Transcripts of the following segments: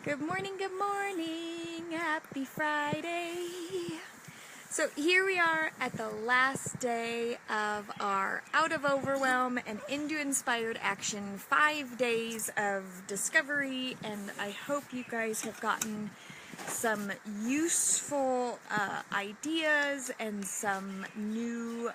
Good morning, happy Friday. So here we are at the last day of our Out of Overwhelm and Into Inspired Action 5 days of discovery, and I hope you guys have gotten some useful ideas and some new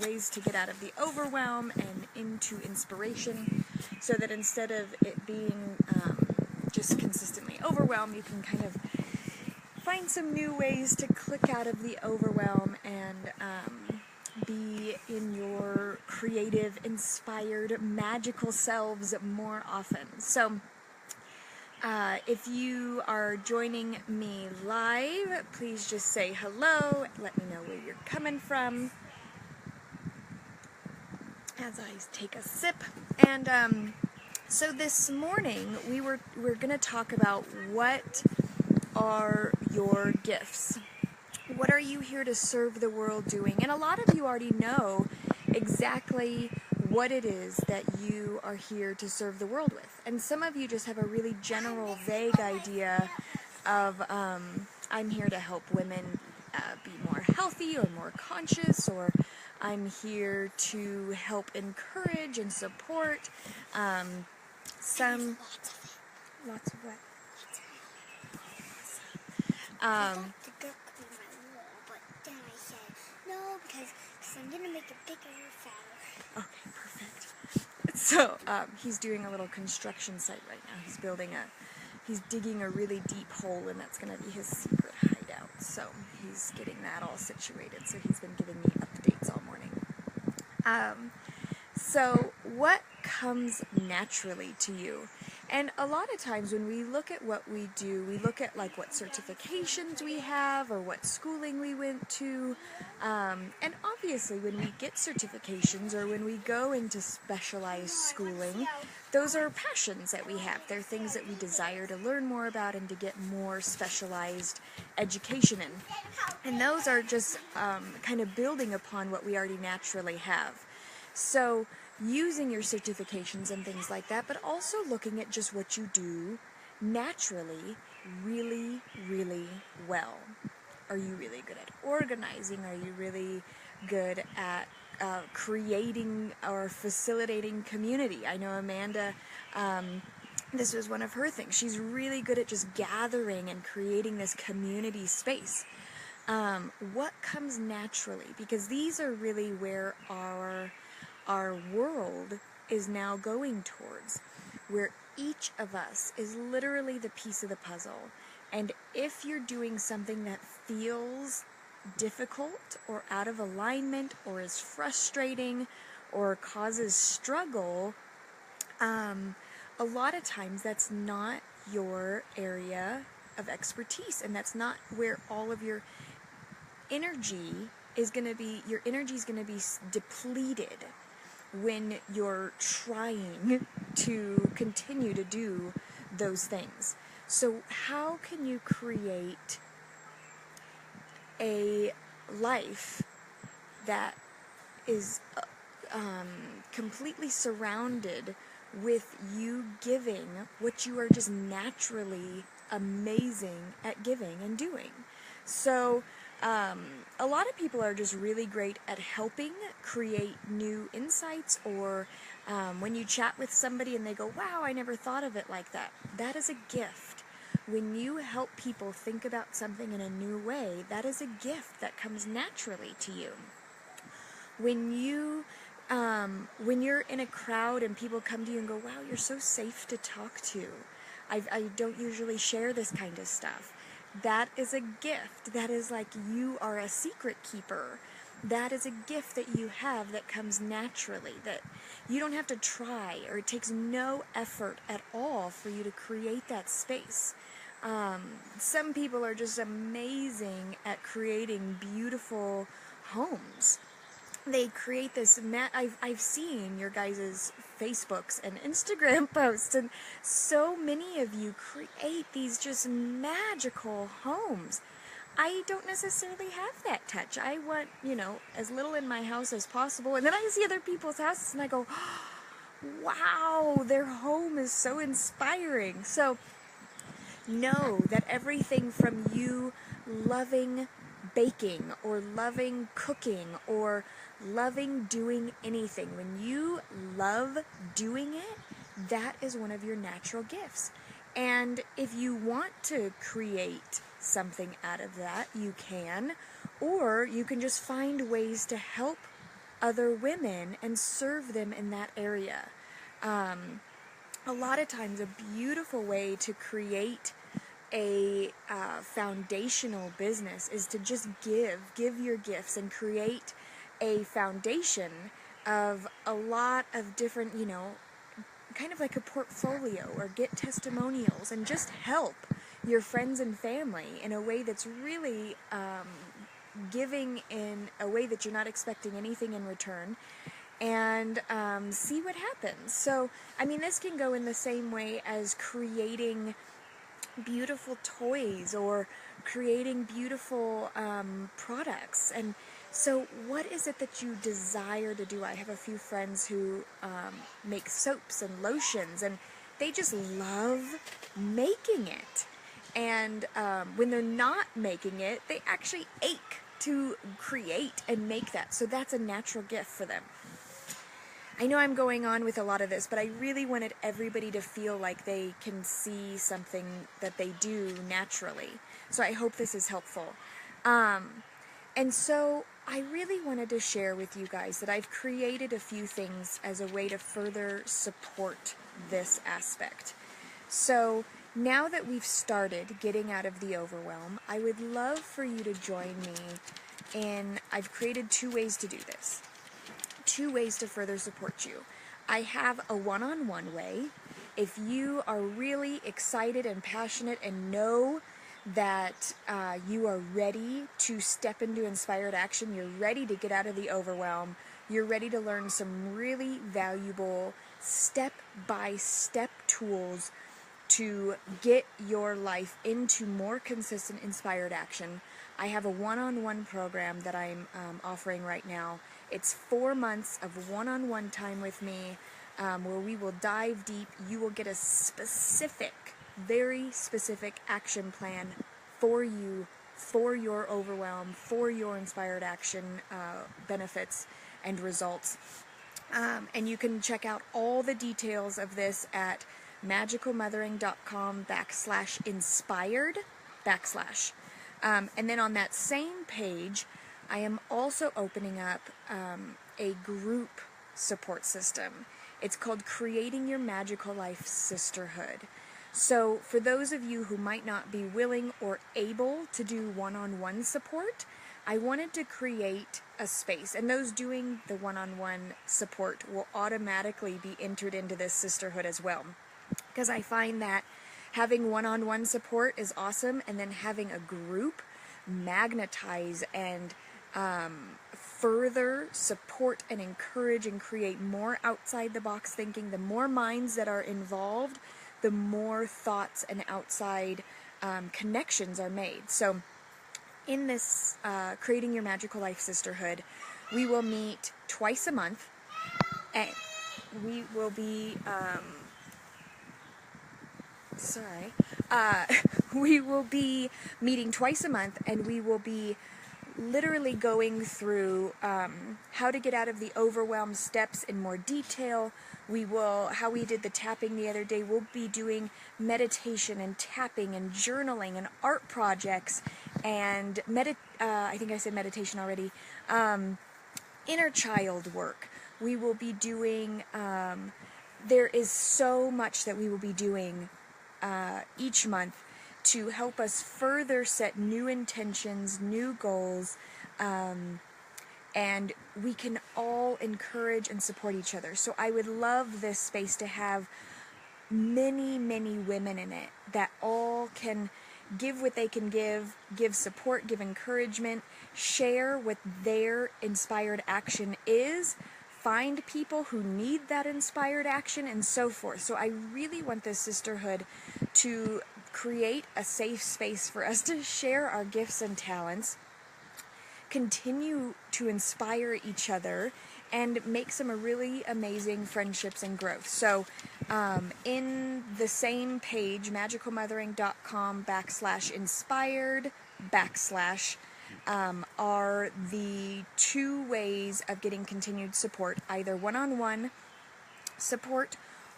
ways to get out of the overwhelm and into inspiration, so that instead of it being just consistently overwhelmed, you can kind of find some new ways to click out of the overwhelm and be in your creative, inspired, magical selves more often. So if you are joining me live, please just say hello. Let me know where you're coming from as I take a sip. And so this morning we're going to talk about what are your gifts. What are you here to serve the world doing? And a lot of you already know exactly what it is that you are here to serve the world with. And some of you just have a really general, vague idea of, I'm here to help women be more healthy or more conscious, or I'm here to help encourage and support lots of what? The duck could be my wall, but then I said no because I'm gonna make it bigger and fatter. Okay, perfect. So he's doing a little construction site right now. He's digging a really deep hole, and that's gonna be his secret hideout. So he's getting that all situated. So he's been giving me updates all morning. So what comes naturally to you? And a lot of times when we look at what we do, we look at like what certifications we have or what schooling we went to. And obviously when we get certifications or when we go into specialized schooling, those are passions that we have. They're things that we desire to learn more about and to get more specialized education in. And those are just kind of building upon what we already naturally have. So using your certifications and things like that, but also looking at just what you do naturally really, really well. Are you really good at organizing? Are you really good at creating or facilitating community? I know Amanda, this was one of her things. She's really good at just gathering and creating this community space. What comes naturally? Because these are really where our world is now going towards, where each of us is literally the piece of the puzzle. And if you're doing something that feels difficult or out of alignment or is frustrating or causes struggle, a lot of times that's not your area of expertise, and that's not where all of your energy is going to be. Your energy is going to be depleted when you're trying to continue to do those things. So how can you create a life that is completely surrounded with you giving what you are just naturally amazing at giving and doing? So a lot of people are just really great at helping create new insights, or when you chat with somebody and they go, wow, I never thought of it like that. That is a gift. When you help people think about something in a new way, that is a gift that comes naturally to you. When you're in a crowd and people come to you and go, wow, you're so safe to talk to. I don't usually share this kind of stuff. That is a gift. That is like you are a secret keeper. That is a gift that you have that comes naturally, that you don't have to try, or it takes no effort at all for you to create that space. Some people are just amazing at creating beautiful homes. They create this, I've seen your guys' Facebooks and Instagram posts, and so many of you create these just magical homes. I don't necessarily have that touch. I want, as little in my house as possible, and then I see other people's houses and I go, wow, their home is so inspiring. So know that everything from you loving baking or loving cooking or loving doing anything, when you love doing it, that is one of your natural gifts. And if you want to create something out of that, you can, or you can just find ways to help other women and serve them in that area. A lot of times, a beautiful way to create a foundational business is to just give your gifts and create a foundation of a lot of different, kind of like a portfolio, or get testimonials and just help your friends and family in a way that's really giving in a way that you're not expecting anything in return, and see what happens. So, I mean, this can go in the same way as creating beautiful toys or creating beautiful products. And so, what is it that you desire to do? I have a few friends who make soaps and lotions, and they just love making it. And when they're not making it, they actually ache to create and make that. So that's a natural gift for them. I know I'm going on with a lot of this, but I really wanted everybody to feel like they can see something that they do naturally. So I hope this is helpful. And so I really wanted to share with you guys that I've created a few things as a way to further support this aspect. So now that we've started getting out of the overwhelm, I would love for you to join me in, I've created 2 ways to do this. 2 ways to further support you. I have a one-on-one way. If you are really excited and passionate and know that you are ready to step into inspired action, you're ready to get out of the overwhelm, you're ready to learn some really valuable step-by-step tools to get your life into more consistent inspired action, I have a one-on-one program that I'm offering right now. It's 4 months of one-on-one time with me, where we will dive deep. You will get a specific, very specific action plan for you, for your overwhelm, for your inspired action benefits and results. And you can check out all the details of this at magicalmothering.com/inspired/. And then on that same page, I am also opening up a group support system. It's called Creating Your Magical Life Sisterhood. So for those of you who might not be willing or able to do one-on-one support, I wanted to create a space, and those doing the one-on-one support will automatically be entered into this sisterhood as well. Because I find that having one-on-one support is awesome, and then having a group magnetize and further support and encourage and create more outside-the-box thinking. The more minds that are involved, the more thoughts and outside connections are made. So in this Creating Your Magical Life Sisterhood, we will meet twice a month, and we will be we will be meeting twice a month, and we will be literally going through how to get out of the overwhelm steps in more detail. How we did the tapping the other day, we'll be doing meditation and tapping and journaling and art projects and I think I said meditation already, inner child work. We will be doing, there is so much that we will be doing each month to help us further set new intentions, new goals, and we can all encourage and support each other. So I would love this space to have many, many women in it that all can give what they can give support, give encouragement, share what their inspired action is, find people who need that inspired action, and so forth. So I really want this sisterhood to create a safe space for us to share our gifts and talents, continue to inspire each other, and make some really amazing friendships and growth. So In the same page, magicalmothering.com/inspired/ are the 2 ways of getting continued support, either one-on-one support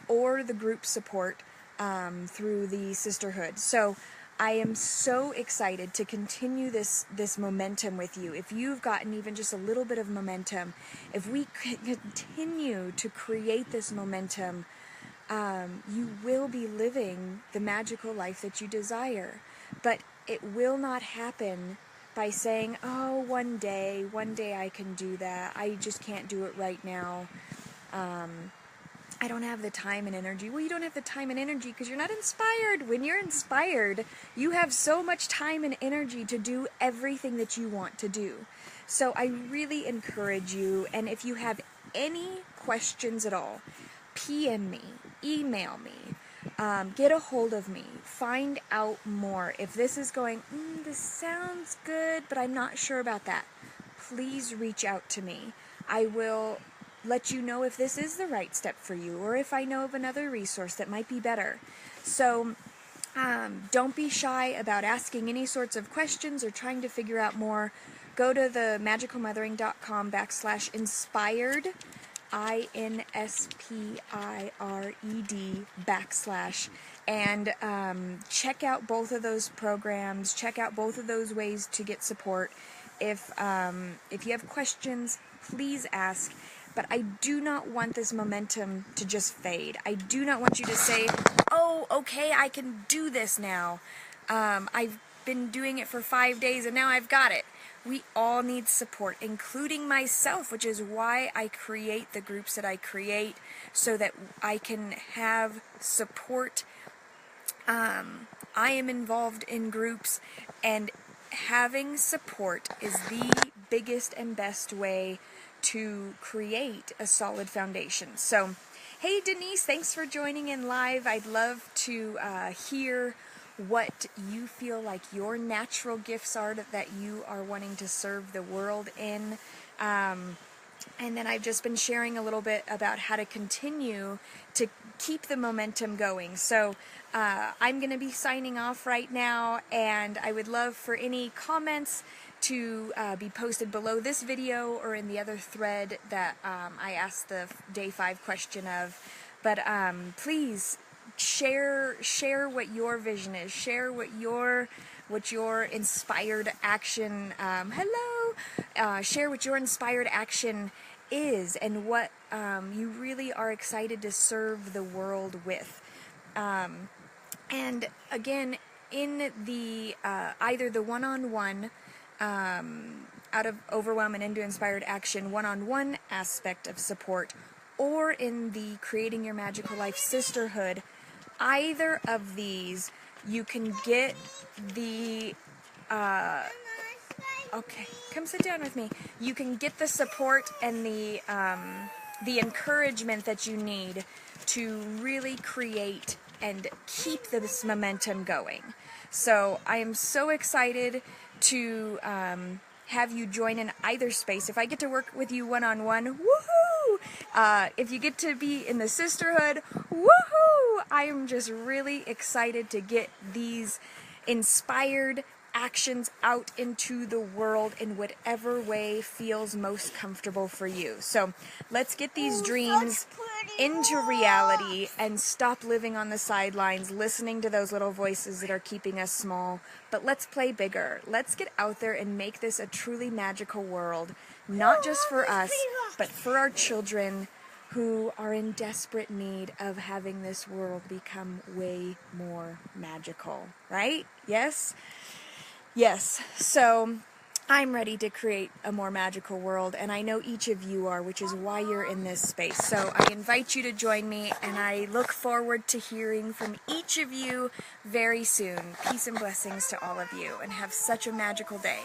or the group support through the sisterhood. So I am so excited to continue this momentum with you. If you've gotten even just a little bit of momentum, if we continue to create this momentum, you will be living the magical life that you desire. But it will not happen by saying, oh, one day I can do that. I just can't do it right now. I don't have the time and energy. Well, you don't have the time and energy because you're not inspired. When you're inspired, you have so much time and energy to do everything that you want to do. So I really encourage you, and if you have any questions at all, PM me, email me, get a hold of me, find out more. If this is going, this sounds good, but I'm not sure about that, please reach out to me. I will let you know if this is the right step for you, or if I know of another resource that might be better. So don't be shy about asking any sorts of questions or trying to figure out more. Go to the magicalmothering.com/inspired, INSPIRED / and check out both of those programs, check out both of those ways to get support. If you have questions, please ask. But I do not want this momentum to just fade. I do not want you to say, oh, okay, I can do this now. I've been doing it for 5 days and now I've got it. We all need support, including myself, which is why I create the groups that I create, so that I can have support. I am involved in groups, and having support is the biggest and best way to create a solid foundation. So, hey Denise, thanks for joining in live. I'd love to hear what you feel like your natural gifts are that you are wanting to serve the world in. And then I've just been sharing a little bit about how to continue to keep the momentum going. So I'm going to be signing off right now, and I would love for any comments to be posted below this video or in the other thread that I asked the day 5 question of. But please share what your vision is. Share what your inspired action. Share what your inspired action is, and what you really are excited to serve the world with. And again, in the either the one-on-one out of Overwhelm and into Inspired Action one-on-one aspect of support, or in the Creating Your Magical Life Sisterhood, either of these, you can get the okay, come sit down with me. You can get the support and the encouragement that you need to really create and keep this momentum going. So I am so excited to have you join in either space. If I get to work with you one-on-one, woohoo! If you get to be in the sisterhood, woohoo! I am just really excited to get these inspired actions out into the world in whatever way feels most comfortable for you. So let's get these dreams into reality and stop living on the sidelines, listening to those little voices that are keeping us small. But let's play bigger. Let's get out there and make this a truly magical world, not just for us, but for our children who are in desperate need of having this world become way more magical, right? Yes? Yes. So I'm ready to create a more magical world, and I know each of you are, which is why you're in this space. So I invite you to join me, and I look forward to hearing from each of you very soon. Peace and blessings to all of you, and have such a magical day.